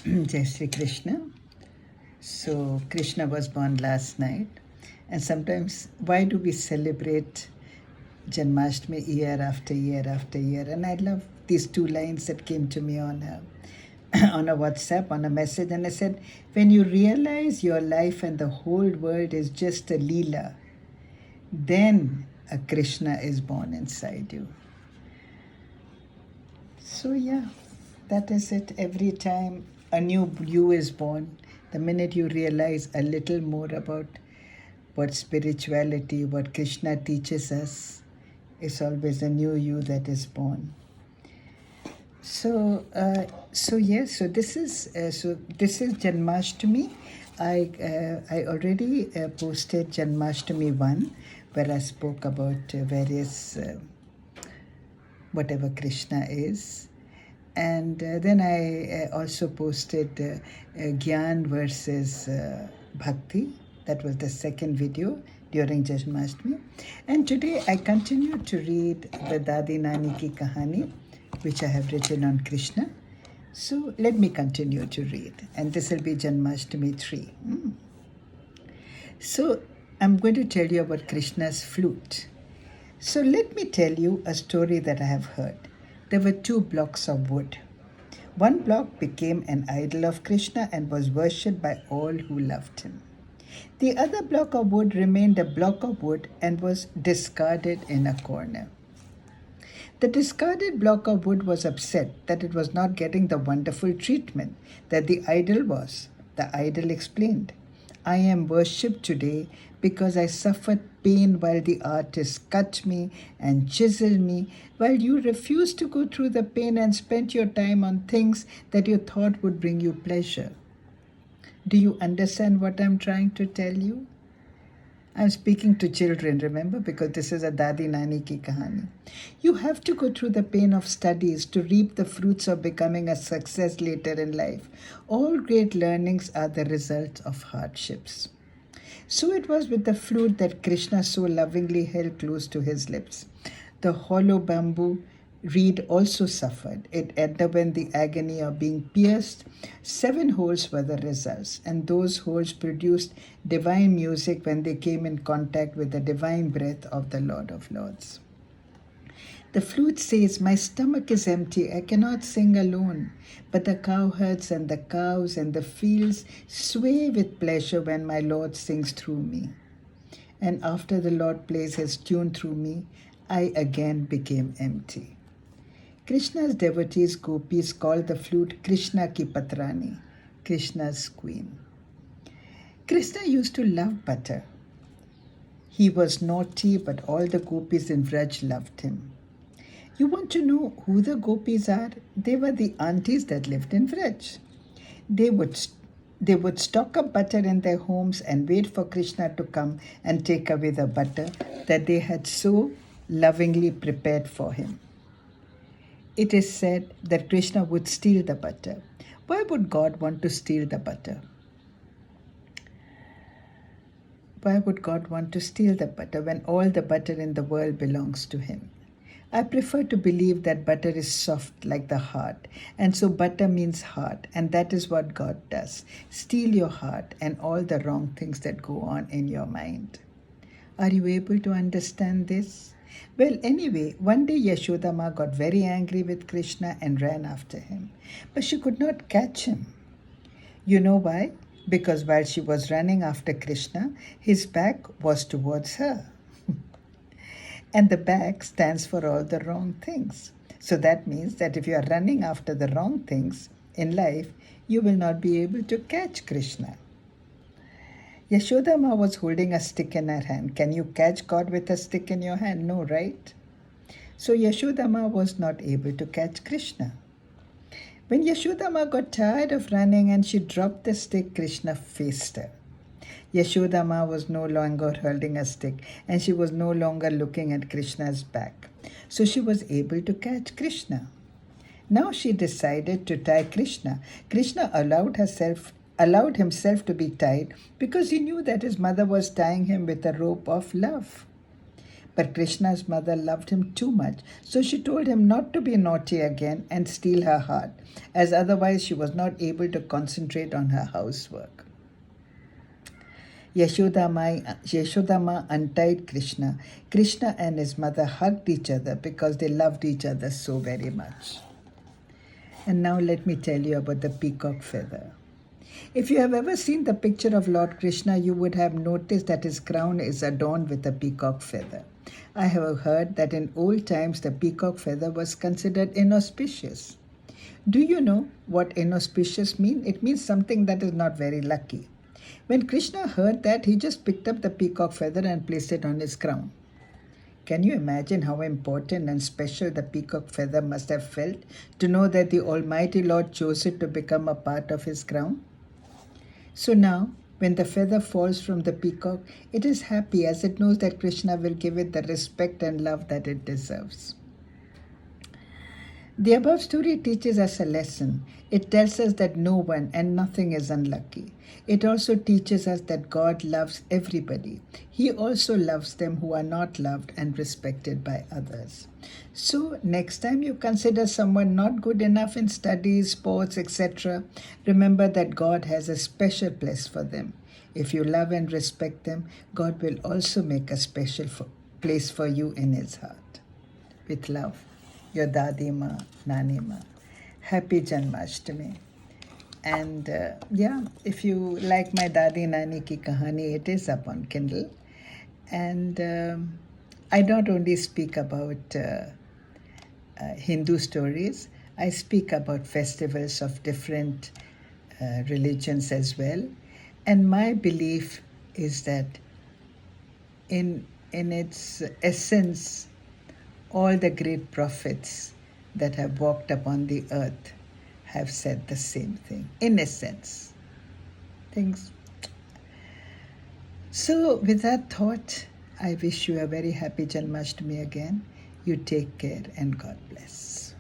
Jai Shri Krishna. So, Krishna was born last night. And sometimes, why do we celebrate Janmashtami year after year after year? And I love these two lines that came to me on on a WhatsApp, on a message. And I said, when you realize your life and the whole world is just a Leela, then a Krishna is born inside you. So, yeah, that is it. Every time a new you is born, the minute you realize a little more about what spirituality, what Krishna teaches us, it's always a new you that is born. So this is Janmashtami. I already posted Janmashtami 1, where I spoke about various whatever Krishna is. And then I also posted Gyan versus Bhakti. That was the second video during Janmashtami. And today I continue to read the Dadi Nani Ki Kahaani, which I have written on Krishna. So let me continue to read. And this will be Janmashtami 3. So I'm going to tell you about Krishna's flute. So let me tell you a story that I have heard. There were 2 blocks of wood. One block became an idol of Krishna and was worshipped by all who loved him. The other block of wood remained a block of wood and was discarded in a corner. The discarded block of wood was upset that it was not getting the wonderful treatment that the idol was. The idol explained, I am worshipped today because I suffered pain while the artist cut me and chiseled me, while you refused to go through the pain and spent your time on things that you thought would bring you pleasure. Do you understand what I'm trying to tell you? I'm speaking to children, remember, because this is a Dadi Nani Ki Kahaani. You have to go through the pain of studies to reap the fruits of becoming a success later in life. All great learnings are the result of hardships. So it was with the flute that Krishna so lovingly held close to his lips. The hollow bamboo reed also suffered. It underwent the agony of being pierced. 7 holes were the results, and those holes produced divine music when they came in contact with the divine breath of the Lord of Lords. The flute says, my stomach is empty, I cannot sing alone. But the cowherds and the cows and the fields sway with pleasure when my Lord sings through me. And after the Lord plays his tune through me, I again became empty. Krishna's devotees, gopis, called the flute Krishna Ki Patrani, Krishna's queen. Krishna used to love butter. He was naughty, but all the gopis in Vraj loved him. You want to know who the gopis are? They were the aunties that lived in Vraj. They would stock up butter in their homes and wait for Krishna to come and take away the butter that they had so lovingly prepared for him. It is said that Krishna would steal the butter. Why would God want to steal the butter? Why would God want to steal the butter when all the butter in the world belongs to him? I prefer to believe that butter is soft like the heart, and so butter means heart, and that is what God does. Steal your heart and all the wrong things that go on in your mind. Are you able to understand this? Well, anyway, one day Yashoda Ma got very angry with Krishna and ran after him. But she could not catch him. You know why? Because while she was running after Krishna, his back was towards her. And the back stands for all the wrong things. So that means that if you are running after the wrong things in life, you will not be able to catch Krishna. Yashoda Ma was holding a stick in her hand. Can you catch God with a stick in your hand? No, right? So Yashoda Ma was not able to catch Krishna. When Yashoda Ma got tired of running and she dropped the stick, Krishna faced her. Yashoda Ma was no longer holding a stick and she was no longer looking at Krishna's back. So she was able to catch Krishna. Now she decided to tie Krishna. Krishna allowed himself to be tied because he knew that his mother was tying him with a rope of love. But Krishna's mother loved him too much, so she told him not to be naughty again and steal her heart, as otherwise she was not able to concentrate on her housework. Yashodama untied Krishna. Krishna and his mother hugged each other because they loved each other so very much. And now let me tell you about the peacock feather. If you have ever seen the picture of Lord Krishna, you would have noticed that his crown is adorned with a peacock feather. I have heard that in old times the peacock feather was considered inauspicious. Do you know what inauspicious means? It means something that is not very lucky. When Krishna heard that, he just picked up the peacock feather and placed it on his crown. Can you imagine how important and special the peacock feather must have felt to know that the Almighty Lord chose it to become a part of his crown? So now, when the feather falls from the peacock, it is happy as it knows that Krishna will give it the respect and love that it deserves. The above story teaches us a lesson. It tells us that no one and nothing is unlucky. It also teaches us that God loves everybody. He also loves them who are not loved and respected by others. So next time you consider someone not good enough in studies, sports, etc., remember that God has a special place for them. If you love and respect them, God will also make a special place for you in His heart. With love, your Dadi Ma, Nani Ma. Happy Janmashtami. And if you like my Dadi Nani Ki Kahaani, it is up on Kindle. And I not only speak about Hindu stories, I speak about festivals of different religions as well. And my belief is that in its essence, all the great prophets that have walked upon the earth have said the same thing, in essence. Things. So with that thought, I wish you a very happy Janmashtami again. You take care and God bless.